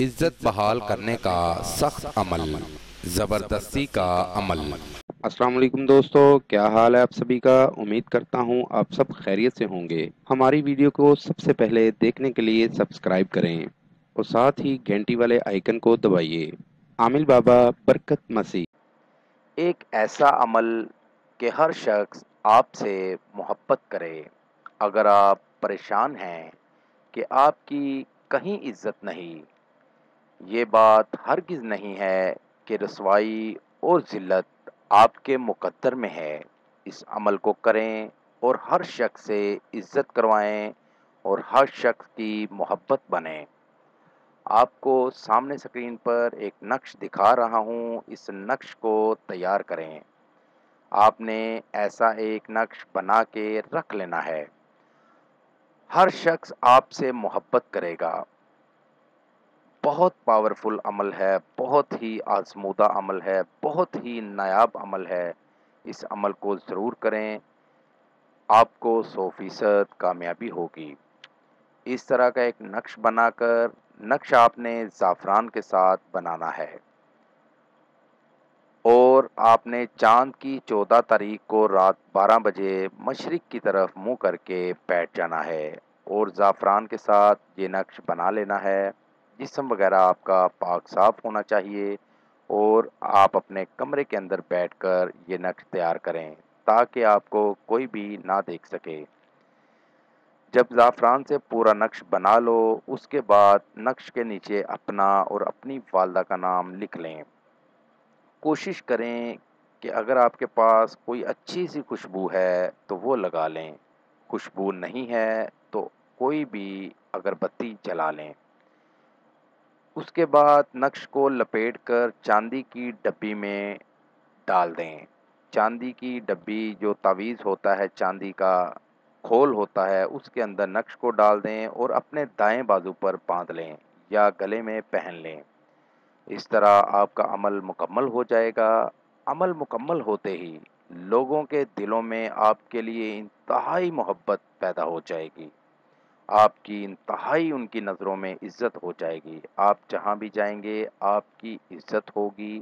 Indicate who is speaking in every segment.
Speaker 1: عزت بحال کرنے کا سخت عمل، زبردستی کا عمل۔ السلام علیکم دوستو، کیا حال ہے آپ سبھی کا؟ امید کرتا ہوں آپ سب خیریت سے ہوں گے۔ ہماری ویڈیو کو سب سے پہلے دیکھنے کے لیے سبسکرائب کریں اور ساتھ ہی گھنٹی والے آئیکن کو دبائیے۔ عامل بابا برکت مسیح۔
Speaker 2: ایک ایسا عمل کہ ہر شخص آپ سے محبت کرے۔ اگر آپ پریشان ہیں کہ آپ کی کہیں عزت نہیں، یہ بات ہرگز نہیں ہے کہ رسوائی اور ذلت آپ کے مقدر میں ہے۔ اس عمل کو کریں اور ہر شخص سے عزت کروائیں اور ہر شخص کی محبت بنیں۔ آپ کو سامنے اسکرین پر ایک نقش دکھا رہا ہوں، اس نقش کو تیار کریں۔ آپ نے ایسا ایک نقش بنا کے رکھ لینا ہے۔ ہر شخص آپ سے محبت کرے گا۔ بہت پاورفل عمل ہے، بہت ہی آزمودہ عمل ہے، بہت ہی نایاب عمل ہے۔ اس عمل کو ضرور کریں، آپ کو 100% کامیابی ہوگی۔ اس طرح کا ایک نقش بنا کر نقش آپ نے زعفران کے ساتھ بنانا ہے اور آپ نے چاند کی 14 تاریخ کو رات 12 بجے مشرق کی طرف منہ کر کے بیٹھ جانا ہے اور زعفران کے ساتھ یہ نقش بنا لینا ہے۔ جسم وغیرہ آپ کا پاک صاف ہونا چاہیے اور آپ اپنے کمرے کے اندر بیٹھ کر یہ نقش تیار کریں تاکہ آپ کو کوئی بھی نہ دیکھ سکے۔ جب زعفران سے پورا نقش بنا لو، اس کے بعد نقش کے نیچے اپنا اور اپنی والدہ کا نام لکھ لیں۔ کوشش کریں کہ اگر آپ کے پاس کوئی اچھی سی خوشبو ہے تو وہ لگا لیں، خوشبو نہیں ہے تو کوئی بھی اگربتی جلا لیں۔ اس کے بعد نقش کو لپیٹ کر چاندی کی ڈبی میں ڈال دیں۔ چاندی کی ڈبی جو تعویذ ہوتا ہے، چاندی کا کھول ہوتا ہے، اس کے اندر نقش کو ڈال دیں اور اپنے دائیں بازو پر باندھ لیں یا گلے میں پہن لیں۔ اس طرح آپ کا عمل مکمل ہو جائے گا۔ عمل مکمل ہوتے ہی لوگوں کے دلوں میں آپ کے لیے انتہائی محبت پیدا ہو جائے گی۔ آپ کی انتہائی ان کی نظروں میں عزت ہو جائے گی۔ آپ جہاں بھی جائیں گے آپ کی عزت ہوگی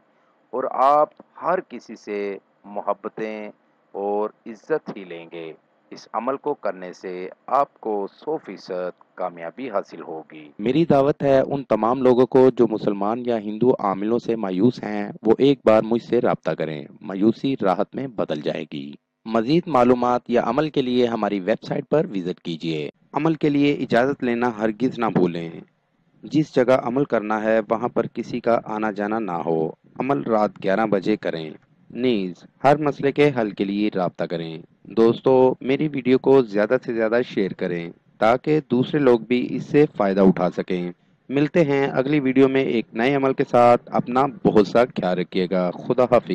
Speaker 2: اور آپ ہر کسی سے محبتیں اور عزت ہی لیں گے۔ اس عمل کو کرنے سے آپ کو 100% کامیابی حاصل ہوگی۔
Speaker 1: میری دعوت ہے ان تمام لوگوں کو جو مسلمان یا ہندو عاملوں سے مایوس ہیں، وہ ایک بار مجھ سے رابطہ کریں، مایوسی راحت میں بدل جائے گی۔ مزید معلومات یا عمل کے لیے ہماری ویب سائٹ پر وزٹ کیجیے۔ عمل کے لیے اجازت لینا ہرگز نہ بھولیں۔ جس جگہ عمل کرنا ہے وہاں پر کسی کا آنا جانا نہ ہو۔ عمل رات 11 بجے کریں۔ نیز ہر مسئلے کے حل کے لیے رابطہ کریں۔ دوستو، میری ویڈیو کو زیادہ سے زیادہ شیئر کریں تاکہ دوسرے لوگ بھی اس سے فائدہ اٹھا سکیں۔ ملتے ہیں اگلی ویڈیو میں ایک نئے عمل کے ساتھ۔ اپنا بہت سا خیال رکھیے گا۔ خدا حافظ۔